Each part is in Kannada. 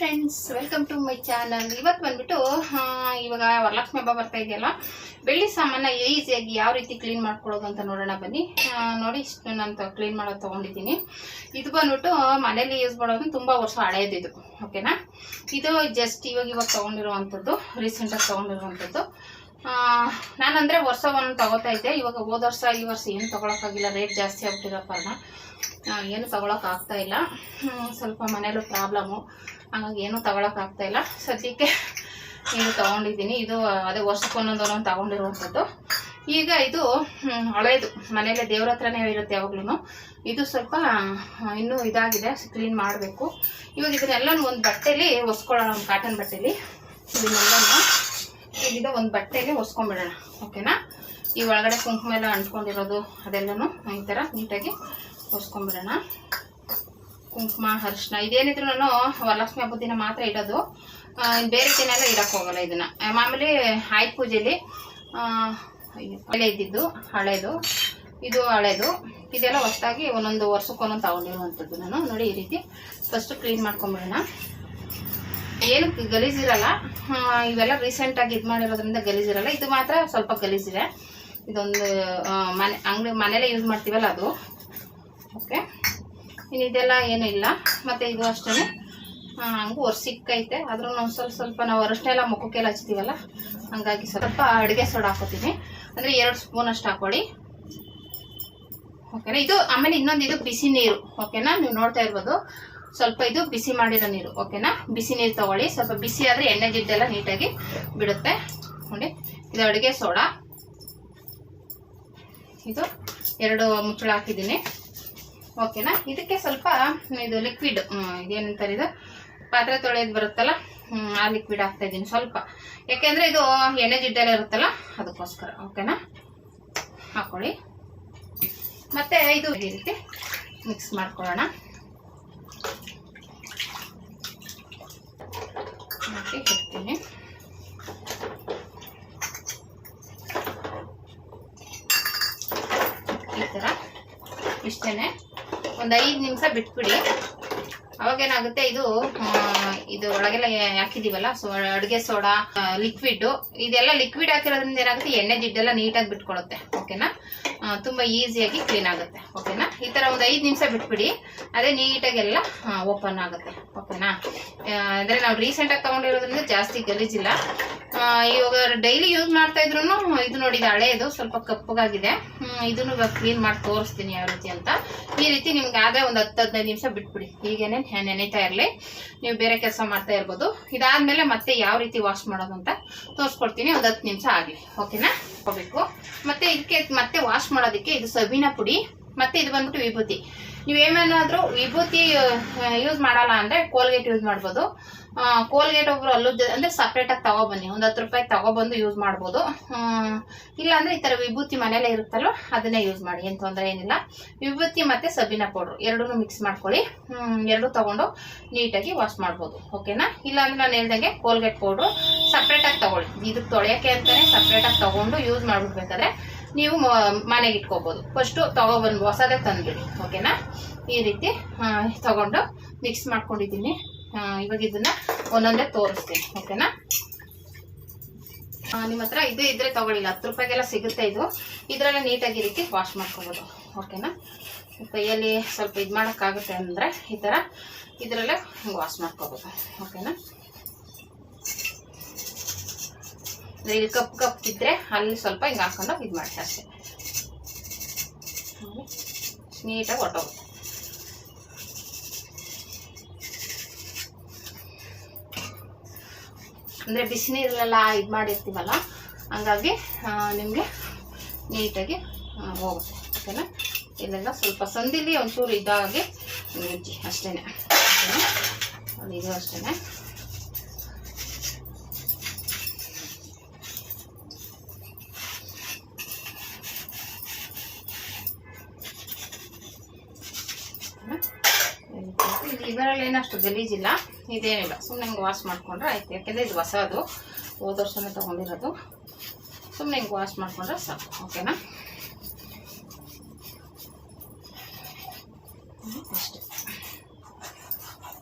Friends, welcome to my channel. ಇವತ್ತು ಬಂದ್ಬಿಟ್ಟು ಇವಾಗ ವರಲಕ್ಷ್ಮಿ ಹಬ್ಬ ಬರ್ತಾ ಇದೆಯಲ್ಲ, ಬೆಳ್ಳಿ ಸಾಮಾನ ಈಸಿಯಾಗಿ ಯಾವ ರೀತಿ ಕ್ಲೀನ್ ಮಾಡ್ಕೊಳ್ಳೋದು ಅಂತ ನೋಡೋಣ ಬನ್ನಿ. ನೋಡಿ, ಇಷ್ಟು ನಾನು ಕ್ಲೀನ್ ಮಾಡೋದು ತೊಗೊಂಡಿದ್ದೀನಿ. ಇದು ಬಂದ್ಬಿಟ್ಟು ಮನೇಲಿ ಯೂಸ್ ಮಾಡೋದು, ತುಂಬ ವರ್ಷ ಹಳೆಯದು ಇದು. ಓಕೆನಾ? ಇದು ಜಸ್ಟ್ ಇವಾಗ ತೊಗೊಂಡಿರುವಂಥದ್ದು, ರೀಸೆಂಟಾಗಿ ತೊಗೊಂಡಿರುವಂಥದ್ದು. ನಾನಂದರೆ ವರ್ಷ ಒಂದು ತೊಗೋತಾ ಇದ್ದೆ. ಇವಾಗ ಹೋದ ವರ್ಷ ಈ ವರ್ಷ ಏನು ತೊಗೊಳಕ್ಕಾಗಿಲ್ಲ, ರೇಟ್ ಜಾಸ್ತಿ ಆಗ್ಬಿಟ್ಟಿರೋ ಕಾರಣ ಏನು ತೊಗೊಳಕ್ಕಾಗ್ತಾ ಇಲ್ಲ. ಸ್ವಲ್ಪ ಮನೇಲೂ ಪ್ರಾಬ್ಲಮ್ಮು, ಹಾಗಾಗಿ ಏನೂ ತೊಗೊಳಕ್ಕಾಗ್ತಾ ಇಲ್ಲ. ಸದ್ಯಕ್ಕೆ ಇದು ತೊಗೊಂಡಿದ್ದೀನಿ. ಇದು ಅದೇ ವರ್ಷಕ್ಕೊಂದೊಂದು ತೊಗೊಂಡಿರುವಂಥದ್ದು. ಈಗ ಇದು ಹಳೇದು, ಮನೇಲೆ ದೇವ್ರ ಹತ್ರನೇ ಇರುತ್ತೆ ಯಾವಾಗ್ಲೂ. ಇದು ಸ್ವಲ್ಪ ಇನ್ನೂ ಇದಾಗಿದೆ, ಕ್ಲೀನ್ ಮಾಡಬೇಕು. ಇವಾಗ ಇದನ್ನೆಲ್ಲನೂ ಒಂದು ಬಟ್ಟೆಲಿ ಒರೆಸ್ಕೊಳ್ಳೋಣ, ಒಂದು ಕಾಟನ್ ಬಟ್ಟೆಲಿ. ಇದನ್ನೆಲ್ಲನೂ ಈಗ ಒಂದು ಬಟ್ಟೆಲಿ ಒರೆಸ್ಕೊಂಡ್ಬಿಡೋಣ. ಓಕೆನಾ? ಈ ಒಳಗಡೆ ಕುಂಕುಮ ಎಲ್ಲ ಅಂಟ್ಕೊಂಡಿರೋದು ಅದೆಲ್ಲನೂ ಈ ಥರ ನೀಟಾಗಿ ಒರೆಸ್ಕೊಂಡ್ಬಿಡೋಣ. ಕುಂಕುಮ, ಅರಿಶಿನ ಇದೇನಿದ್ರು ನಾನು ವರಲಕ್ಷ್ಮಿ ಹಬ್ಬದ ದಿನ ಮಾತ್ರ ಇಡೋದು, ಬೇರೆ ದಿನ ಎಲ್ಲ ಇಡಕ್ಕೆ ಹೋಗಲ್ಲ. ಇದನ್ನ ಮಾಮೂಲಿ ಆಯ್ತು ಪೂಜೆಲಿ ಹಳೆ ಇದ್ದಿದ್ದು ಹಳೇದು, ಇದು ಹಳೇದು. ಇದೆಲ್ಲ ಹೊಸದಾಗಿ ಒಂದೊಂದು ವರ್ಷಕ್ಕೊಂದೊಂದು ತಗೊಂಡಿರುವಂಥದ್ದು ನಾನು. ನೋಡಿ, ಈ ರೀತಿ ಫಸ್ಟ್ ಕ್ಲೀನ್ ಮಾಡ್ಕೊಂಬಿಡೋಣ. ಏನು ಗಲೀಜಿರಲ್ಲ, ಇವೆಲ್ಲ ರೀಸೆಂಟಾಗಿ ಇದು ಮಾಡಿರೋದ್ರಿಂದ ಗಲೀಜಿರಲ್ಲ. ಇದು ಮಾತ್ರ ಸ್ವಲ್ಪ ಗಲೀಜಿದೆ. ಇದೊಂದು ಮನೇಲೆ ಯೂಸ್ ಮಾಡ್ತೀವಲ್ಲ ಅದು. ಓಕೆ, ಇನ್ನು ಇದೆಲ್ಲ ಏನೂ ಇಲ್ಲ. ಮತ್ತು ಇದು ಅಷ್ಟೇ ಹಂಗೂ ಸಿಕ್ಕೈತೆ, ಆದ್ರೂ ಸ್ವಲ್ಪ ನಾವು ಅರಶಿನ ಎಲ್ಲ ಮುಖಕ್ಕೆಲ್ಲ ಹಚ್ತೀವಲ್ಲ, ಹಂಗಾಗಿ ಸ್ವಲ್ಪ ಅಡುಗೆ ಸೋಡಾ ಹಾಕೋತೀನಿ. ಅಂದರೆ 2 ಸ್ಪೂನ್ ಅಷ್ಟು ಹಾಕೊಳ್ಳಿ. ಓಕೆನಾ? ಇದು ಆಮೇಲೆ ಇನ್ನೊಂದು, ಇದು ಬಿಸಿ ನೀರು. ಓಕೆನಾ? ನೀವು ನೋಡ್ತಾ ಇರ್ಬೋದು, ಸ್ವಲ್ಪ ಇದು ಬಿಸಿ ಮಾಡಿರೋ ನೀರು. ಓಕೆನಾ? ಬಿಸಿ ನೀರು ತಗೊಳ್ಳಿ. ಸ್ವಲ್ಪ ಬಿಸಿ ಆದರೆ ಎಣ್ಣೆ ಜಿಡ್ಡೆಲ್ಲ ನೀಟಾಗಿ ಬಿಡುತ್ತೆ. ನೋಡಿ, ಇದು ಅಡುಗೆ ಸೋಡಾ, ಇದು 2 ಮುಚ್ಚಳ ಹಾಕಿದ್ದೀನಿ. ಓಕೆನಾ? ಇದಕ್ಕೆ ಸ್ವಲ್ಪ ಇದು ಲಿಕ್ವಿಡ್, ಇದೇನಂತಾರೆ, ಇದು ಪಾತ್ರೆ ತೊಳೆಯೋದು ಬರುತ್ತಲ್ಲ, ಆ ಲಿಕ್ವಿಡ್ ಹಾಕ್ತಾ ಇದ್ದೀನಿ ಸ್ವಲ್ಪ. ಯಾಕೆಂದರೆ ಇದು ಎಣ್ಣೆ ಜಿಡ್ಡೆಲ್ಲ ಇರುತ್ತಲ್ಲ, ಅದಕ್ಕೋಸ್ಕರ. ಓಕೆನಾ? ಹಾಕೊಳ್ಳಿ. ಮತ್ತೆ ಇದು ಈ ರೀತಿ ಮಿಕ್ಸ್ ಮಾಡ್ಕೊಳ್ಳೋಣ. ಇಡ್ತೀನಿ. ಈ ಥರ ಇಷ್ಟೇನೆ. ಒಂದು 5 ನಿಮಿಷ ಬಿಟ್ಬಿಡಿ. ಅವಾಗೇನಾಗುತ್ತೆ, ಇದು ಒಳಗೆಲ್ಲ ಹಾಕಿದೀವಲ್ಲ, ಅಡುಗೆ ಸೋಡಾ, ಲಿಕ್ವಿಡ್, ಇದೆಲ್ಲ ಲಿಕ್ವಿಡ್ ಹಾಕಿರೋದ್ರಿಂದ ಏನಾಗುತ್ತೆ, ಎಣ್ಣೆ ಜಿಡ್ಡೆಲ್ಲ ನೀಟಾಗಿ ಬಿಟ್ಕೊಳ್ಳುತ್ತೆ. ಓಕೆನಾ? ತುಂಬ ಈಸಿಯಾಗಿ ಕ್ಲೀನ್ ಆಗುತ್ತೆ. ಓಕೆನಾ? ಈ ಥರ ಒಂದು 5 ನಿಮಿಷ ಬಿಟ್ಬಿಡಿ, ಅದೇ ನೀಟಾಗೆಲ್ಲ ಓಪನ್ ಆಗುತ್ತೆ. ಓಕೆನಾ? ಅಂದರೆ ನಾವು ರೀಸೆಂಟಾಗಿ ತೊಗೊಂಡಿರೋದ್ರಿಂದ ಜಾಸ್ತಿ ಗಲೀಜಿಲ್ಲ. ಇವಾಗ ಡೈಲಿ ಯೂಸ್ ಮಾಡ್ತಾ ಇದ್ರು ಇದು ನೋಡಿ, ಇದು ಹಳೇದು, ಸ್ವಲ್ಪ ಕಪ್ಪಗಾಗಿದೆ. ಇದನ್ನು ಇವಾಗ ಕ್ಲೀನ್ ಮಾಡಿ ತೋರಿಸ್ತೀನಿ ಯಾವ ರೀತಿ ಅಂತ. ಈ ರೀತಿ ನಿಮ್ಗೆ ಆದರೆ ಒಂದು 10-15 ನಿಮಿಷ ಬಿಟ್ಬಿಡಿ, ಹೀಗೇನೆ ನೆನೀತಾ ಇರಲಿ. ನೀವು ಬೇರೆ ಕೆಲಸ ಮಾಡ್ತಾ ಇರ್ಬೋದು. ಇದಾದ್ಮೇಲೆ ಮತ್ತೆ ಯಾವ ರೀತಿ ವಾಶ್ ಮಾಡೋದು ಅಂತ ತೋರಿಸ್ಕೊಡ್ತೀನಿ. ಒಂದು 10 ನಿಮಿಷ ಆಗಲಿ. ಓಕೆನಾ? ಹೋಗ್ಬೇಕು. ಮತ್ತೆ ಇದಕ್ಕೆ ಮತ್ತೆ ವಾಶ್ ಮಾಡೋದಕ್ಕೆ ಇದು ಸಬೀನಾ ಪುಡಿ, ಮತ್ತೆ ಇದು ಬಂದ್ಬಿಟ್ಟು ವಿಭೂತಿ. ನೀವೇನಾದ್ರೂ ವಿಭೂತಿ ಯೂಸ್ ಮಾಡಲ್ಲ ಅಂದರೆ ಕೋಲ್ಗೇಟ್ ಯೂಸ್ ಮಾಡ್ಬೋದು. ಕೋಲ್ಗೇಟ್ ಒಬ್ರು ಅಲ್ಲೂ ಅಂದರೆ ಸಪ್ರೇಟಾಗಿ ತಗೊಬನ್ನಿ, ಒಂದು 10 ರೂಪಾಯಿ ತಗೊಬಂದು ಯೂಸ್ ಮಾಡ್ಬೋದು. ಇಲ್ಲಾಂದರೆ ಈ ಥರ ವಿಭೂತಿ ಮನೇಲೇ ಇರುತ್ತಲ್ವ, ಅದನ್ನೇ ಯೂಸ್ ಮಾಡಿ, ಏನು ತೊಂದರೆ ಏನಿಲ್ಲ. ವಿಭೂತಿ ಮತ್ತು ಸಬೀನಾ ಪೌಡ್ರು 2 ಮಿಕ್ಸ್ ಮಾಡ್ಕೊಳ್ಳಿ. 2 ತೊಗೊಂಡು ನೀಟಾಗಿ ವಾಶ್ ಮಾಡ್ಬೋದು. ಓಕೆನಾ? ಇಲ್ಲಾಂದ್ರೆ ನಾನು ಹೇಳ್ದಂಗೆ ಕೋಲ್ಗೇಟ್ ಪೌಡ್ರು ಸಪ್ರೇಟಾಗಿ ತೊಗೊಳ್ಳಿ. ಇದಕ್ಕೆ ತೊಳೆಯೋಕ್ಕೆ ಅಂತಲೇ ಸಪ್ರೇಟಾಗಿ ತೊಗೊಂಡು ಯೂಸ್ ಮಾಡ್ಬಿಡ್ಬೇಕಾದ್ರೆ ನೀವು ಮನೆಗೆ ಇಟ್ಕೋಬೋದು. ಫಸ್ಟು ತೊಗೊಬಂದು ಹೊಸದೇ ತಂದುಬಿಡಿ. ಓಕೆನಾ? ಈ ರೀತಿ ತೊಗೊಂಡು ಮಿಕ್ಸ್ ಮಾಡ್ಕೊಂಡಿದ್ದೀನಿ. ಇವಾಗ ಇದನ್ನು ಒಂದೊಂದೇ ತೋರಿಸ್ತೀನಿ. ಓಕೆನಾ? ನಿಮ್ಮ ಹತ್ರ ಇದು ಇದ್ರೆ ತೊಗೊಳ್ಳಿಲ್ಲ, 10 ರೂಪಾಯಿಗೆಲ್ಲ ಸಿಗುತ್ತೆ ಇದು. ಇದರಲ್ಲೇ ನೀಟಾಗಿ ಈ ರೀತಿ ವಾಶ್ ಮಾಡ್ಕೋಬೋದು. ಓಕೆನಾ? ಕೈಯಲ್ಲಿ ಸ್ವಲ್ಪ ಇದು ಮಾಡೋಕ್ಕಾಗುತ್ತೆ ಅಂದರೆ ಈ ಥರ ಇದರಲ್ಲೇ ವಾಶ್ ಮಾಡ್ಕೋಬೋದು. ಓಕೆನಾ? ಇಲ್ಲಿ ಕಪ್ ಇದ್ದರೆ ಅಲ್ಲಿ ಸ್ವಲ್ಪ ಹಿಂಗೆ ಹಾಕೊಂಡು ಇದು ಮಾಡಿ ಅಷ್ಟೇ, ನೀಟಾಗಿ ಹೊಟ್ಟೋಗುತ್ತೆ. ಅಂದರೆ ಬಿಸಿನೀರಲ್ಲೆಲ್ಲ ಇದು ಮಾಡಿರ್ತೀವಲ್ಲ, ಹಂಗಾಗಿ ನಿಮಗೆ ನೀಟಾಗಿ ಹೋಗುತ್ತೆ. ಓಕೆನಾ? ಇಲ್ಲೆಲ್ಲ ಸ್ವಲ್ಪ ಸಂದಿಲಿ ಒಂಚೂರು ಇದಾಗಿ ಉಜ್ಜಿ ಅಷ್ಟೇ. ಇದು ಅಷ್ಟೇ. ಇದರಲ್ಲಿ ಏನಷ್ಟು ಗಲೀಜಿಲ್ಲ, ಇದೇನಿಲ್ಲ. ಸುಮ್ಮನೆ ಹಿಂಗೆ ವಾಶ್ ಮಾಡಿಕೊಂಡ್ರೆ ಆಯ್ತು. ಯಾಕೆಂದರೆ ಇದು ಹೊಸದು, ಹೋದ ವರ್ಷನೇ ತೊಗೊಂಡಿರೋದು. ಸುಮ್ಮನೆ ಹಿಂಗೆ ವಾಶ್ ಮಾಡಿಕೊಂಡ್ರೆ ಸಾಕು. ಓಕೆನಾ? ಅಷ್ಟೇ.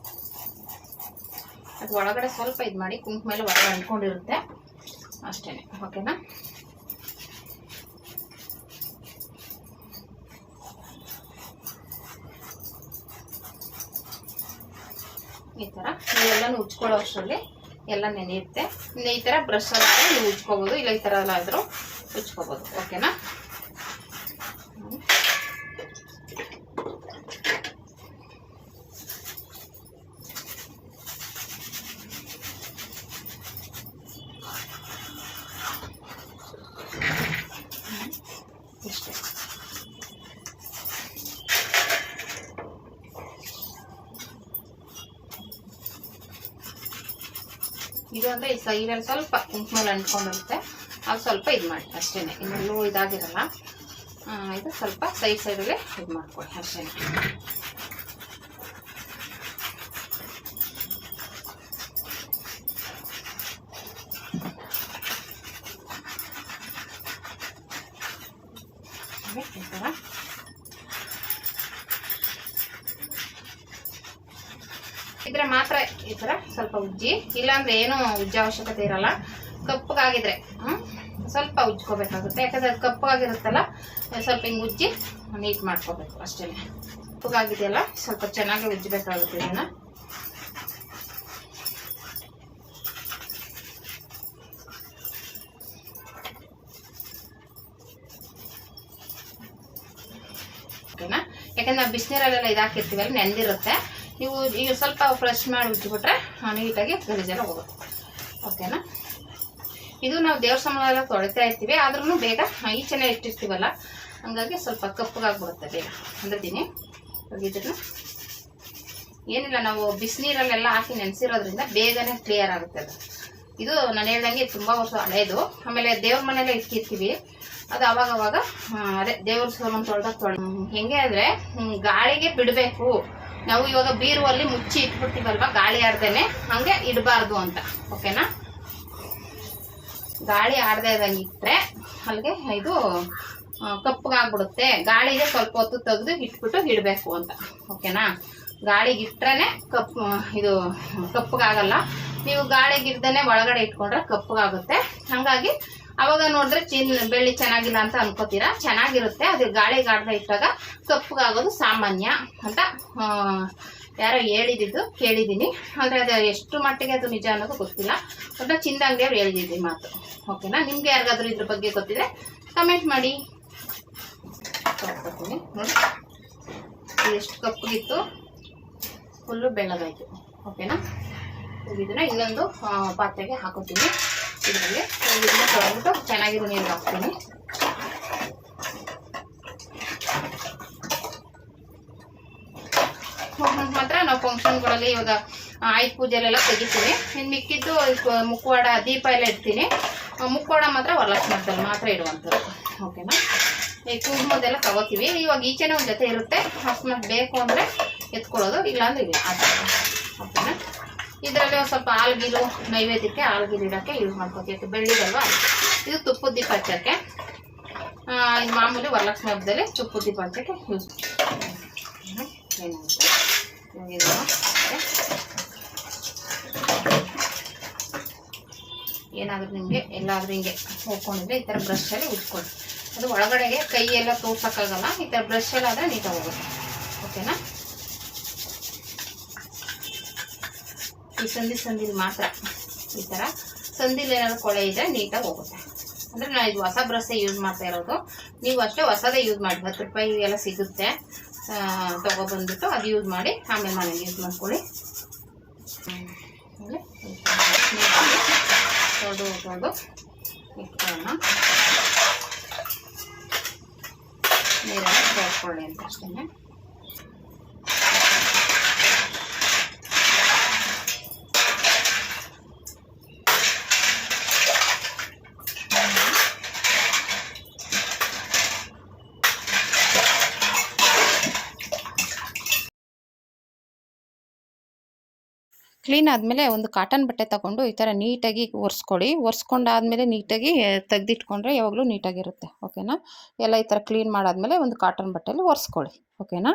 ಅದು ಒಳಗಡೆ ಸ್ವಲ್ಪ ಇದು ಮಾಡಿ ಕುಂಕುಮ ಮೇಲೆ ಒಳಗಡೆ ಅಂಟ್ಕೊಂಡಿರುತ್ತೆ ಅಷ್ಟೇ. ಓಕೆನಾ? ಈ ಥರ ನೀವೆಲ್ಲನೂ ಉಜ್ಕೊಳ್ಳೋ ಅಷ್ಟರಲ್ಲಿ ಎಲ್ಲ ನೆನೆಯುತ್ತೆ. ಈ ಥರ ಬ್ರಷ್ ಎಲ್ಲ ನೀವು ಉಜ್ಕೋಬೋದು, ಇಲ್ಲ ಈ ಥರ ಎಲ್ಲ ಆದರೂ ಉಜ್ಕೋಬೋದು. ಓಕೆನಾ? ಇಷ್ಟೇ. ಇದು ಅಂದರೆ ಈ ಸೈಡಲ್ಲಿ ಸ್ವಲ್ಪ ಕುಂಕುಮಲ್ಲಿ ಅಂಟ್ಕೊಂಡಿರುತ್ತೆ, ಅದು ಸ್ವಲ್ಪ ಇದು ಮಾಡಿ ಅಷ್ಟೇ. ಇನ್ನೆಲ್ಲೂ ಇದಾಗಿರಲ್ಲ, ಇದು ಸ್ವಲ್ಪ ಸೈಡಲ್ಲೇ ಇದು ಮಾಡ್ಕೊಳ್ಳಿ ಅಷ್ಟೇ. ಈ ಥರ ಇದ್ರೆ ಮಾತ್ರ ಈ ಥರ ಸ್ವಲ್ಪ ಉಜ್ಜಿ, ಇಲ್ಲಾಂದ್ರೆ ಏನು ಉಜ್ಜ ಅವಶ್ಯಕತೆ ಇರಲ್ಲ. ಕಪ್ಪಗಾಗಿದ್ರೆ ಸ್ವಲ್ಪ ಉಜ್ಕೋಬೇಕಾಗುತ್ತೆ, ಯಾಕಂದ್ರೆ ಅದು ಕಪ್ಪಗಾಗಿರುತ್ತಲ್ಲ, ಸ್ವಲ್ಪ ಹಿಂಗೆ ಉಜ್ಜಿ ನೀಟ್ ಮಾಡ್ಕೋಬೇಕು ಅಷ್ಟೇ. ಕಪ್ಪಗಾಗಿದೆಯಲ್ಲ ಸ್ವಲ್ಪ ಚೆನ್ನಾಗಿ ಉಜ್ಜಬೇಕಾಗುತ್ತೆ ಇದನ್ನ. ಓಕೆನಾ? ಯಾಕಂದ್ರೆ ನಾವು ಬಿಸಿನೀರಲ್ಲೆಲ್ಲ ಇದಾಕಿರ್ತೀವಲ್ಲ, ನೆಂದಿರುತ್ತೆ. ನೀವು ಈಗ ಸ್ವಲ್ಪ ಫ್ರೆಶ್ ಮಾಡಿ ಉಜ್ಜಿಬಿಟ್ರೆ ನೀಟಾಗಿ ಗಲೀಜೆಲ್ಲ ಹೋಗುತ್ತೆ. ಓಕೆನಾ? ಇದು ನಾವು ದೇವ್ರ ಸಾಮಾನೆಲ್ಲ ತೊಳಿತಾ ಇರ್ತೀವಿ, ಆದ್ರೂ ಬೇಗ ಈಚೆನೆ ಇಟ್ಟಿರ್ತೀವಲ್ಲ, ಹಂಗಾಗಿ ಸ್ವಲ್ಪ ಕಪ್ಪಗಾಗ್ಬಿಡುತ್ತೆ ಬೇಗ. ಅಂದಿದ್ದೀನಿ ಇದನ್ನು ಏನಿಲ್ಲ, ನಾವು ಬಿಸಿನೀರಲ್ಲೆಲ್ಲ ಹಾಕಿ ನೆನೆಸಿರೋದ್ರಿಂದ ಬೇಗನೆ ಕ್ಲಿಯರ್ ಆಗುತ್ತೆ ಅದು. ಇದು ನಾನು ಹೇಳ್ದಂಗೆ ತುಂಬ ವರ್ಷ ಹಳೇದು. ಆಮೇಲೆ ದೇವ್ರ ಮನೆಯಲ್ಲೇ ಇಟ್ಟಿರ್ತೀವಿ, ಅದು ಅವಾಗವಾಗ ಅದೇ ದೇವ್ರ ಸಾಮಾನು ತೊಳೆದಾಗ ಹೆಂಗೆ ಅಂದರೆ ಗಾಳಿಗೆ ಬಿಡಬೇಕು. ನಾವು ಇವಾಗ ಬೀರುವಲ್ಲಿ ಮುಚ್ಚಿ ಇಟ್ಬಿಡ್ತೀವಲ್ವ, ಗಾಳಿ ಆಡ್ದೇನೆ, ಹಂಗೆ ಇಡಬಾರ್ದು ಅಂತ. ಓಕೆನಾ? ಗಾಳಿ ಆಡದೆ ಇದ್ದಂಗೆ ಇಟ್ಟರೆ ಅಲ್ಲಿಗೆ ಇದು ಕಪ್ಪಗಾಗ್ಬಿಡುತ್ತೆ. ಗಾಳಿಗೆ ಸ್ವಲ್ಪ ಹೊತ್ತು ತೆಗೆದು ಇಟ್ಬಿಟ್ಟು ಇಡಬೇಕು ಅಂತ. ಓಕೆನಾ? ಗಾಳಿಗೆ ಇಟ್ರೆ ಇದು ಕಪ್ಪಗಾಗಲ್ಲ. ನೀವು ಗಾಳಿಗೆ ಇಡ್ದೇನೆ ಒಳಗಡೆ ಇಟ್ಕೊಂಡ್ರೆ ಕಪ್ಪಗಾಗುತ್ತೆ. ಹಾಗಾಗಿ ಅವಾಗ ನೋಡಿದ್ರೆ ಬೆಳ್ಳಿ ಚೆನ್ನಾಗಿಲ್ಲ ಅಂತ ಅನ್ಕೋತೀರಾ, ಚೆನ್ನಾಗಿರುತ್ತೆ. ಅದು ಗಾಳಿಗೆ ಆಡದೆ ಇಟ್ಟಾಗ ಕಪ್ಪಗಾಗೋದು ಸಾಮಾನ್ಯ ಅಂತ ಯಾರೋ ಹೇಳಿದ್ದು ಕೇಳಿದ್ದೀನಿ. ಆದರೆ ಅದು ಎಷ್ಟು ಮಟ್ಟಿಗೆ ಅದು ನಿಜ ಅನ್ನೋದು ಗೊತ್ತಿಲ್ಲ. ಬಟ್ ಚಿಂದಂಗಡಿಯವ್ರು ಹೇಳಿದ್ದೀನಿ ಮಾತು. ಓಕೆನಾ? ನಿಮ್ಗೆ ಯಾರಿಗಾದ್ರೂ ಇದ್ರ ಬಗ್ಗೆ ಗೊತ್ತಿದ್ರೆ ಕಮೆಂಟ್ ಮಾಡಿ. ತಗೊಳ್ತೀನಿ ನೋಡಿ, ಎಷ್ಟು ಕಪ್ಪಗಿತ್ತು, ಫುಲ್ಲು ಬೆಳ್ಳಗಾಯ್ತು. ಓಕೆನಾ? ಇದನ್ನ ಇನ್ನೊಂದು ಪಾತ್ರೆಗೆ ಹಾಕೋತೀನಿ. ಇದರಲ್ಲಿ ಇದನ್ನ ತೊಳೆದ್ಬಿಟ್ಟು ಚೆನ್ನಾಗಿರೋ ನೀರು ಹಾಕ್ತೀನಿ. ಮಾತ್ರ ನಾವು ಫಂಕ್ಷನ್ಗಳಲ್ಲಿ ಇವಾಗ ಆಯುಧ ಪೂಜೆಲೆಲ್ಲ ತೆಗಿತೀನಿ. ಇನ್ನು ಮಿಕ್ಕಿದ್ದು ಮುಖವಾಡ, ದೀಪ ಎಲ್ಲ ಇಡ್ತೀನಿ. ಮುಖವಾಡ ಮಾತ್ರ ವರಲಕ್ಷ್ಮೀದಲ್ಲಿ ಮಾತ್ರ ಇಡುವಂಥದ್ದು. ಓಕೆನಾ? ಈ ಕುಂಕುಮದೆಲ್ಲ ತಗೋತೀವಿ. ಇವಾಗ ಈಚೆನೇ ಒಂದು ಜೊತೆ ಇರುತ್ತೆ, ಅಕಸ್ಮಾತ್ ಬೇಕು ಅಂದರೆ ಎತ್ಕೊಳ್ಳೋದು, ಇಲ್ಲಾಂದ್ರೆ ಇಲ್ಲ ಆ ಥರ. ಓಕೆನಾ? ಇದರಲ್ಲಿ ಒಂದು ಸ್ವಲ್ಪ ಹಾಲ್ಗಿಲು ನೈವೇದ್ಯಕ್ಕೆ ಹಾಲ್ಗಿಲು ಇಡೋಕ್ಕೆ ಯೂಸ್ ಮಾಡ್ಕೋತೀವಿ. ಬೆಳ್ಳಿದಲ್ವಾ, ಇದು ತುಪ್ಪದ ದೀಪ ಹಚ್ಚೋಕ್ಕೆ. ಇದು ಮಾಮೂಲಿ ವರಲಕ್ಷ್ಮಿ ಹಬ್ಬದಲ್ಲಿ ತುಪ್ಪದ ದೀಪ ಹಚ್ಚೋಕ್ಕೆ ಯೂಸ್ ಏನಾಗುತ್ತೆ. ಏನಾದರೂ ನಿಮಗೆ ಎಲ್ಲಾದರೂ ಹಿಂಗೆ ಹೋಗ್ಕೊಂಡಿದ್ರೆ ಈ ಥರ ಬ್ರಷಲ್ಲಿ ಉಜ್ಕೊಳ್ಳಿ. ಅದು ಒಳಗಡೆಗೆ ಕೈ ಎಲ್ಲ ತೋರ್ಸೋಕ್ಕಾಗಲ್ಲ, ಈ ಥರ ಬ್ರಷಲ್ಲಿ ಆದರೆ ನೀಟಾಗಿ ಹೋಗುತ್ತೆ. ಓಕೆನಾ? ಈ ಸಂದಿಲಿ ಮಾತ್ರ ಈ ಥರ ಸಂದಿಲಿ ಏನಾದ್ರು ಕೊಳೆ ಇದ್ದರೆ ನೀಟಾಗಿ ಹೋಗುತ್ತೆ. ಅಂದರೆ ನಾನು ಇದು ಹೊಸ ಬ್ರಷೇ ಯೂಸ್ ಮಾಡ್ತಾ ಇರೋದು. ನೀವು ಅಷ್ಟೇ ಹೊಸದೇ ಯೂಸ್ ಮಾಡಿ, 10 ರೂಪಾಯಿ ಎಲ್ಲ ಸಿಗುತ್ತೆ, ತೊಗೊಬಂದ್ಬಿಟ್ಟು ಅದು ಯೂಸ್ ಮಾಡಿ ಆಮೇಲೆ ಮನೆಗೆ ಯೂಸ್ ಮಾಡ್ಕೊಳ್ಳಿ. ತೊಳೆದು ಇಟ್ಕೊಳ್ಳೋಣ, ನೀರೆಲ್ಲ ತೊಳ್ಕೊಳ್ಳಿ ಅಂತ ಅಷ್ಟೇ. ಕ್ಲೀನ್ ಆದಮೇಲೆ ಒಂದು ಕಾಟನ್ ಬಟ್ಟೆ ತಗೊಂಡು ಈ ಥರ ನೀಟಾಗಿ ಒರೆಸ್ಕೊಳ್ಳಿ. ಒರೆಸ್ಕೊಂಡಾದ್ಮೇಲೆ ನೀಟಾಗಿ ತೆಗೆದಿಟ್ಕೊಂಡ್ರೆ ಯಾವಾಗಲೂ ನೀಟಾಗಿರುತ್ತೆ. ಓಕೆನಾ? ಎಲ್ಲ ಈ ಥರ ಕ್ಲೀನ್ ಮಾಡಾದ್ಮೇಲೆ ಒಂದು ಕಾಟನ್ ಬಟ್ಟೆಯಲ್ಲಿ ಒರೆಸ್ಕೊಳ್ಳಿ. ಓಕೆನಾ?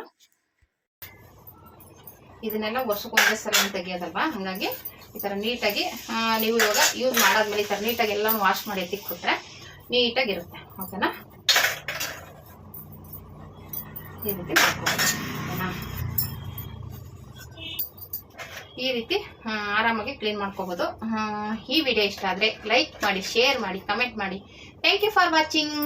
ಇದನ್ನೆಲ್ಲ ಒರೆಸ್ಕೊಂಡ್ರೆ ಸಲ ತೆಗಿಯೋದಲ್ವಾ, ಹಾಗಾಗಿ ಈ ಥರ ನೀಟಾಗಿ ನೀವು ಇವಾಗ ಯೂಸ್ ಮಾಡಾದ್ಮೇಲೆ ಈ ಥರ ನೀಟಾಗಿ ಎಲ್ಲನೂ ವಾಶ್ ಮಾಡಿ ಎತ್ತಿಕ್ಬಿಟ್ರೆ ನೀಟಾಗಿರುತ್ತೆ. ಓಕೆನಾ, ಈ ರೀತಿ ಮಾಡ್ಕೊಬೋದು. ಓಕೆನಾ, ಈ ರೀತಿ ಆರಾಮಾಗಿ ಕ್ಲೀನ್ ಮಾಡ್ಕೋಬೋದು. ಈ ವಿಡಿಯೋ ಇಷ್ಟ ಆದರೆ ಲೈಕ್ ಮಾಡಿ, ಶೇರ್ ಮಾಡಿ, ಕಮೆಂಟ್ ಮಾಡಿ. Thank you for watching.